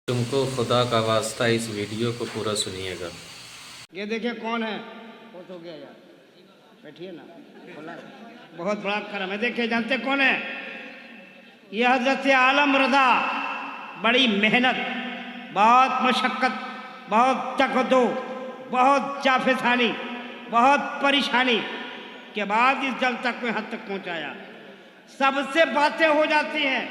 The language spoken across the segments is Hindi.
तुमको खुदा का वास्ता इस वीडियो को पूरा सुनिएगा। ये देखिए कौन है। बहुत हो गया यार, बैठिए ना। बोला बहुत बड़ा करम है। देखिए जानते कौन है? ये हजरत आलम रजा। बड़ी मेहनत, बहुत मशक्क़त, बहुत तकदो, बहुत जाफेसानी, बहुत परेशानी के बाद इस जल तक में हद तक पहुंचाया। सबसे बातें हो जाती हैं।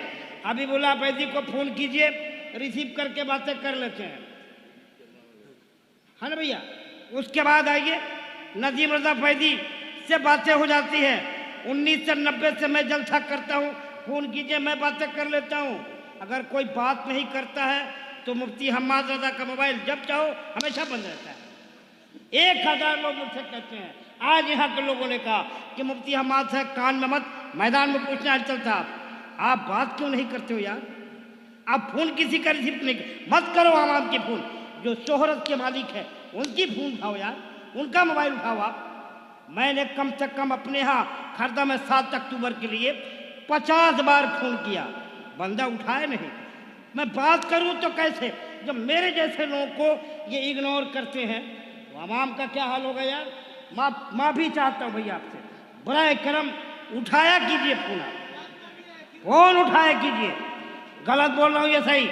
हबीबुल्लाह फैजी को फोन कीजिए, रिसीव करके बातें कर लेते हैं, है ना भैया। उसके बाद आइए नजीम रजा फैजी से बातें हो जाती है। 1990 से मैं जलसा करता हूँ, फोन कीजिए मैं बातें कर लेता हूँ। अगर कोई बात नहीं करता है तो मुफ्ती हम्माद रजा का मोबाइल जब चाहो हमेशा बंद रहता है। 1000 लोग मुझसे कहते हैं। आज यहाँ के लोगों ने कहा कि मुफ्ती हम्माद साहब कान में मत, मैदान में पूछना है चलता। आप बात क्यों नहीं करते हो यार? आप फोन किसी का रिसीव नहीं मत करो। आवाम की फोन, जो शोहरत के मालिक है उनकी फोन उठाओ यार, उनका मोबाइल उठाओ आप। मैंने कम से कम अपने यहाँ खरदा में 7 अक्टूबर के लिए 50 बार फोन किया, बंदा उठाए नहीं। मैं बात करूं तो कैसे, जब मेरे जैसे लोगों को ये इग्नोर करते हैं तो आवाम का क्या हाल होगा यार। माँ भी चाहता हूँ भैया आपसे, बराए करम उठाया कीजिए फोन, आप फोन उठाया कीजिए। गलत बोल रहा हूँ ये सही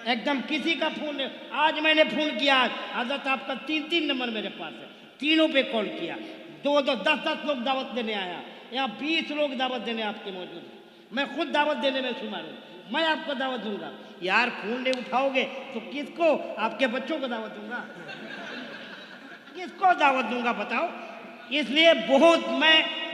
एकदम। किसी का फोन नहीं। आज मैंने फोन किया, हजरत आपका 3 नंबर मेरे पास है, तीनों पे कॉल किया। 10 लोग दावत देने आया, यहाँ 20 लोग दावत देने आपके मौजूद हैं। मैं खुद दावत देने में शुमार हूँ, मैं आपको दावत दूंगा यार। फोन नहीं उठाओगे तो किसको? आपके बच्चों को दावत दूंगा, किसको दावत दूंगा बताओ। इसलिए बहुत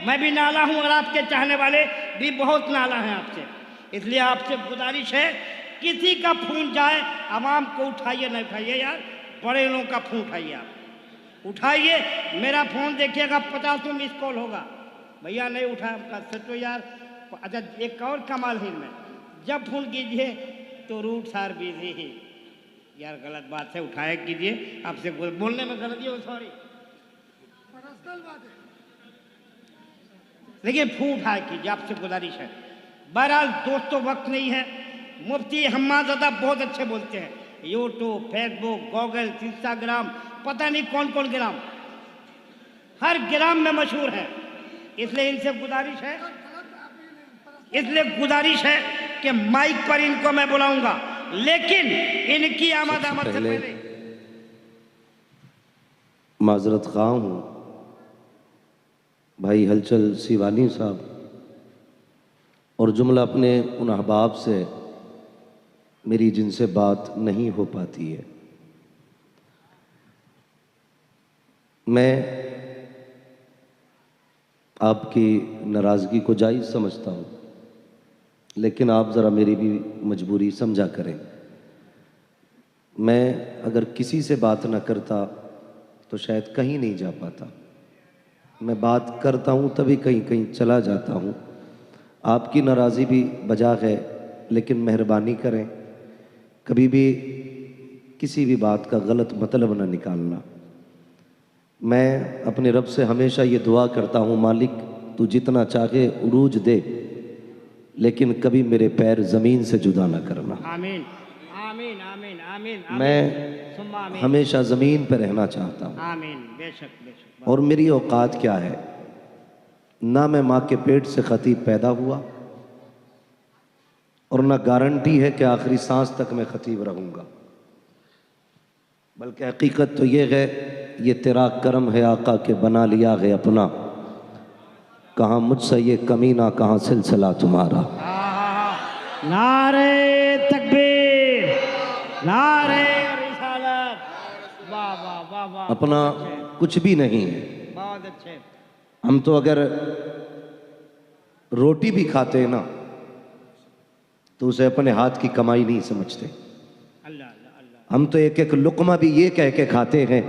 मैं भी नाला हूँ और आपके चाहने वाले भी बहुत नाला हैं आपसे। इसलिए आपसे गुजारिश है, किसी का फोन जाए आवाम को उठाइए, नहीं उठाइए यार। बड़े लोगों का फोन उठाइए, आप उठाइए। मेरा फोन देखिएगा 50 मिस कॉल होगा। भैया नहीं उठा आपका, सचो यार। अच्छा एक और कमाल है इनमें, जब फोन कीजिए तो रूट सार बिजी ही। यार गलत बात है, उठाया कीजिए। आपसे बोलने में गलती हो, सॉरी, लेकिन फोन उठाया कीजिए, आपसे गुजारिश है। बहरहाल दोस्तों वक्त नहीं है। मुफ्ती हम्माद रजा बहुत अच्छे बोलते हैं, यूट्यूब, फेसबुक, गूगल, इंस्टाग्राम, पता नहीं कौन कौन ग्राम, हर ग्राम में मशहूर है। इसलिए इनसे गुजारिश है कि माइक पर इनको मैं बुलाऊंगा, लेकिन इनकी आमद से पहले माजरत ख़्वाह हूँ भाई हलचल सीवानी साहब और जुमला अपने उन अहबाब से मेरी जिनसे बात नहीं हो पाती है। मैं आपकी नाराज़गी को जायज़ समझता हूँ, लेकिन आप ज़रा मेरी भी मजबूरी समझा करें। मैं अगर किसी से बात ना करता तो शायद कहीं नहीं जा पाता। मैं बात करता हूँ तभी कहीं कहीं चला जाता हूँ। आपकी नाराज़ी भी बजा है, लेकिन मेहरबानी करें कभी भी किसी भी बात का गलत मतलब न निकालना। मैं अपने रब से हमेशा ये दुआ करता हूँ, मालिक तू जितना चाहे उरूज दे, लेकिन कभी मेरे पैर ज़मीन से जुदा ना करना। आमीन आमीन आमीन आमीन। मैं हमेशा ज़मीन पर रहना चाहता हूँ। आमीन। बेशक बेशक। और मेरी औकात क्या है, ना मैं माँ के पेट से खतीब पैदा हुआ और ना गारंटी है कि आखिरी सांस तक मैं खतीब रहूँगा। बल्कि हकीकत तो ये है, ये तेरा करम है आका के बना लिया है अपना, कहाँ मुझसे ये कमीना कहाँ सिलसिला तुम्हारा। नारे तकबीर, नारे रिसालत। वाह वाह वाह वाह। अपना कुछ भी नहीं है। बहुत अच्छे। हम तो अगर रोटी भी खाते हैं ना तो उसे अपने हाथ की कमाई नहीं समझते। अल्लाह अल्लाह अल्लाह। हम तो एक एक लुकमा भी ये कह के खाते हैं,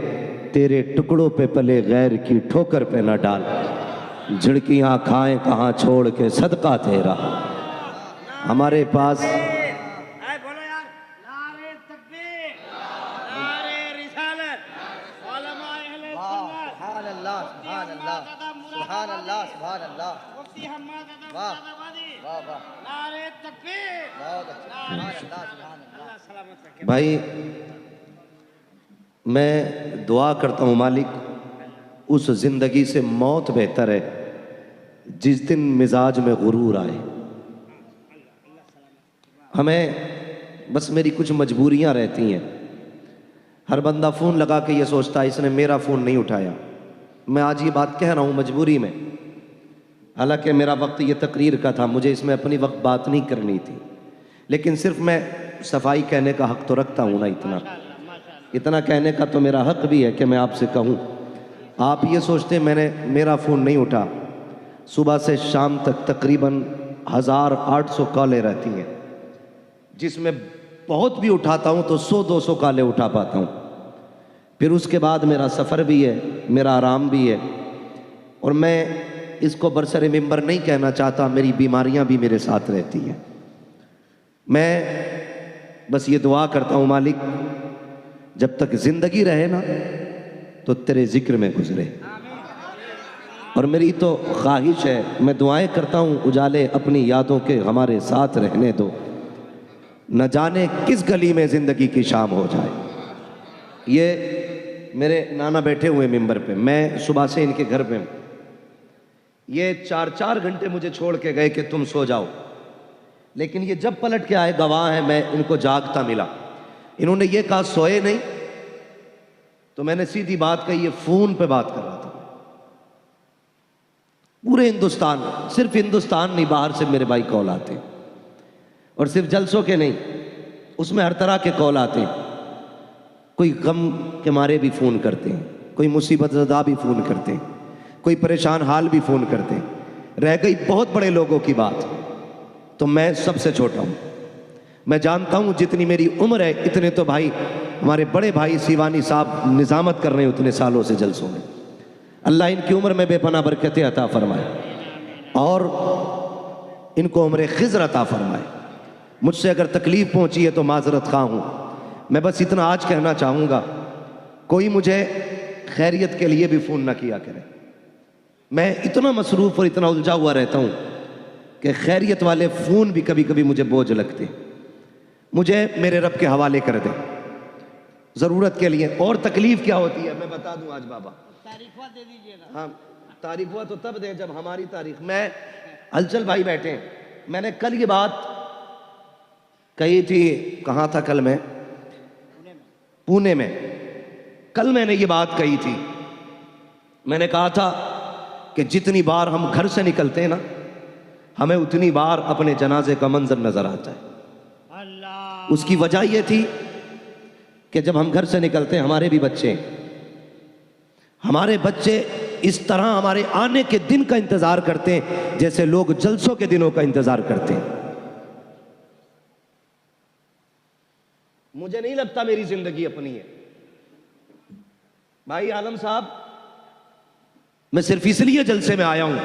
तेरे टुकड़ों पे पले गैर की ठोकर पे न डाल, झिड़कियाँ खाएं कहाँ छोड़ के सदका तेरा। हमारे पास बोलो यार, नारे तकबीर, नारे रिसालत, उलमाए अहले सुन्नत। सुभान अल्लाह सुभान अल्लाह सुभान अल्लाह सुभान अल्लाह। मुफ्ती हम्माद रजा वाह मुरादाबादी। वाह वाह, नारे तकबीर, बहुत अच्छा। सुभान अल्लाह सुभान अल्लाह। भाई मैं दुआ करता हूँ मालिक उस ज़िंदगी से मौत बेहतर है जिस दिन मिजाज में गुरूर आए। हमें बस मेरी कुछ मजबूरियां रहती हैं। हर बंदा फ़ोन लगा के ये सोचता है इसने मेरा फ़ोन नहीं उठाया। मैं आज ये बात कह रहा हूँ मजबूरी में, हालांकि मेरा वक्त ये तकरीर का था, मुझे इसमें अपनी वक्त बात नहीं करनी थी, लेकिन सिर्फ मैं सफाई कहने का हक तो रखता हूँ ना। इतना कहने का तो मेरा हक भी है कि मैं आपसे कहूँ। आप ये सोचते मैंने मेरा फ़ोन नहीं उठा, सुबह से शाम तक तकरीबन 1800 कॉलें रहती हैं, जिसमें बहुत भी उठाता हूँ तो 100-200 कॉलें उठा पाता हूँ। फिर उसके बाद मेरा सफ़र भी है, मेरा आराम भी है, और मैं इसको बरसरे मिंबर नहीं कहना चाहता, मेरी बीमारियां भी मेरे साथ रहती हैं। मैं बस ये दुआ करता हूँ मालिक जब तक ज़िंदगी रहे ना तो तेरे ज़िक्र में गुजरे, और मेरी तो ख्वाहिश है, मैं दुआएं करता हूँ उजाले अपनी यादों के हमारे साथ रहने दो, न जाने किस गली में ज़िंदगी की शाम हो जाए। ये मेरे नाना बैठे हुए मिंबर पे, मैं सुबह से इनके घर पे हूँ। ये 4-4 घंटे मुझे छोड़ के गए कि तुम सो जाओ, लेकिन ये जब पलट के आए गवाह है, मैं इनको जागता मिला। इन्होंने ये कहा सोए नहीं, तो मैंने सीधी बात कही, ये फ़ोन पे बात कर रहा था। पूरे हिंदुस्तान, सिर्फ हिंदुस्तान नहीं, बाहर से मेरे भाई कॉल आते, और सिर्फ जलसों के नहीं, उसमें हर तरह के कॉल आते हैं। कोई गम के मारे भी फ़ोन करते हैं, कोई मुसीबत ज़दा भी फ़ोन करते हैं, कोई परेशान हाल भी फ़ोन करते हैं। रह गई बहुत बड़े लोगों की बात, तो मैं सबसे छोटा हूँ। मैं जानता हूँ जितनी मेरी उम्र है इतने तो भाई हमारे बड़े भाई सीवानी साहब निज़ामत कर रहे हैं उतने सालों से जलसों में। अल्लाह इनकी उम्र में बेपनाह बरकतें अता फरमाए और इनको उम्र खिज़र अता फरमाए। मुझसे अगर तकलीफ़ पहुँची है तो माजरत खा हूँ। मैं बस इतना आज कहना चाहूँगा, कोई मुझे खैरियत के लिए भी फ़ोन ना किया करे। मैं इतना मसरूफ़ और इतना उलझा हुआ रहता हूँ कि खैरियत वाले फ़ोन भी कभी कभी मुझे बोझ लगते। मुझे मेरे रब के हवाले कर दे ज़रूरत के लिए। और तकलीफ़ क्या होती है मैं बता दूँ आज बाबा, तारीफ़ दे दीजिए ना। हाँ, तारीफ़ हुआ तो तब दे जब हमारी तारीख। मैं हलचल भाई बैठे हैं, मैंने कल ये बात कही थी, कहाँ था कल मैं, पुणे में। कल मैंने ये बात कही थी, मैंने कहा था कि जितनी बार हम घर से निकलते हैं ना, हमें उतनी बार अपने जनाजे का मंजर नजर आता है। उसकी वजह यह थी कि जब हम घर से निकलते हैं, हमारे बच्चे इस तरह हमारे आने के दिन का इंतजार करते हैं जैसे लोग जलसों के दिनों का इंतजार करते हैं। मुझे नहीं लगता मेरी जिंदगी अपनी है भाई आलम साहब। मैं सिर्फ इसलिए जलसे में आया हूं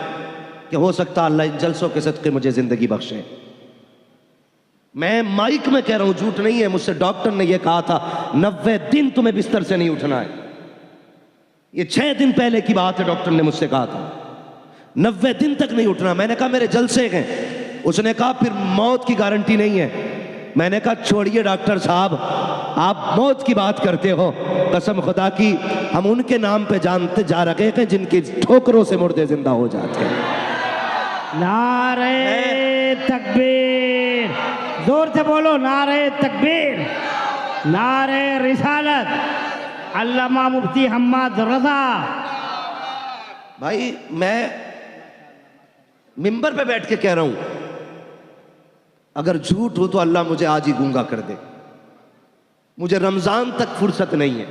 कि हो सकता अल्लाह इन जलसों के सदके मुझे जिंदगी बख्शे। मैं माइक में कह रहा हूं, झूठ नहीं है। मुझसे डॉक्टर ने यह कहा था 90 दिन तुम्हें बिस्तर से नहीं उठना है। ये 6 दिन पहले की बात है, डॉक्टर ने मुझसे कहा था 90 दिन तक नहीं उठना। मैंने कहा मेरे जलसे हैं। उसने कहा फिर मौत की गारंटी नहीं है। मैंने कहा छोड़िए डॉक्टर साहब, आप मौत की बात करते हो, कसम खुदा की हम उनके नाम पे जानते जा रहे हैं जिनकी ठोकरों से मुर्दे जिंदा हो जाते हैं। नारे तकबीर, जोर से बोलो नारे तकबीर, नारे रिसालत, अल्लामा मुफ्ती हम्मद रजा। भाई मैं मिंबर पे बैठ के कह रहा हूं, अगर झूठ हो तो अल्लाह मुझे आज ही गूंगा कर दे। मुझे रमजान तक फुर्सत नहीं है।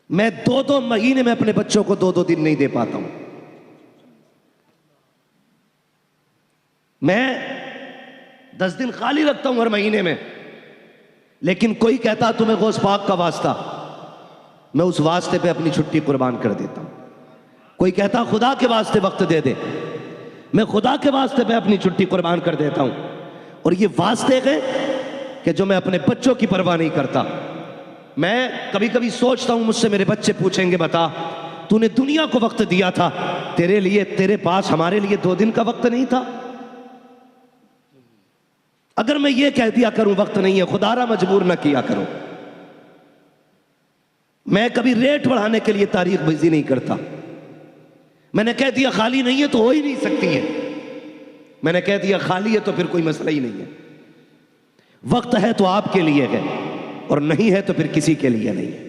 मैं 2-2 महीने में अपने बच्चों को 2-2 दिन नहीं दे पाता हूं। मैं 10 दिन खाली रखता हूं हर महीने में, लेकिन कोई कहता तुम्हें गौस पाक का वास्ता, मैं उस वास्ते पे अपनी छुट्टी कुर्बान कर देता हूं। कोई कहता खुदा के वास्ते वक्त दे दे, मैं खुदा के वास्ते पे अपनी छुट्टी कुर्बान कर देता हूं। और ये वास्ते गए कि जो मैं अपने बच्चों की परवाह नहीं करता। मैं कभी कभी सोचता हूं, मुझसे मेरे बच्चे पूछेंगे बता तूने दुनिया को वक्त दिया था, तेरे लिए तेरे पास हमारे लिए 2 दिन का वक्त नहीं था। अगर मैं ये कह दिया करूं वक्त नहीं है, खुदारा मजबूर ना किया करो। मैं कभी रेट बढ़ाने के लिए तारीख बाजी नहीं करता। मैंने कह दिया खाली नहीं है तो हो ही नहीं सकती है, मैंने कह दिया खाली है तो फिर कोई मसला ही नहीं है। वक्त है तो आपके लिए है और नहीं है तो फिर किसी के लिए नहीं है।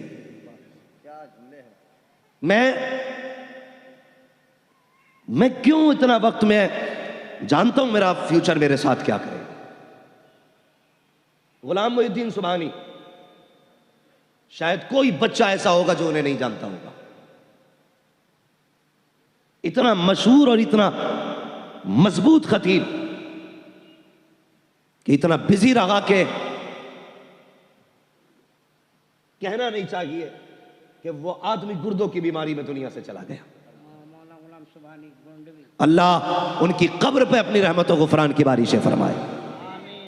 मैं क्यों इतना वक्त, मैं जानता हूं मेरा फ्यूचर मेरे साथ क्या करेगा। गुलाम मोहिउद्दीन सुबहानी, शायद कोई बच्चा ऐसा होगा जो उन्हें नहीं जानता होगा। इतना मशहूर और इतना मजबूत खतीब कि इतना बिजी रहा कि कहना नहीं चाहिए कि वो आदमी गुर्दों की बीमारी में दुनिया से चला गया। अल्लाह उनकी कब्र पे अपनी रहमत और गुफरान की बारिशें फरमाए।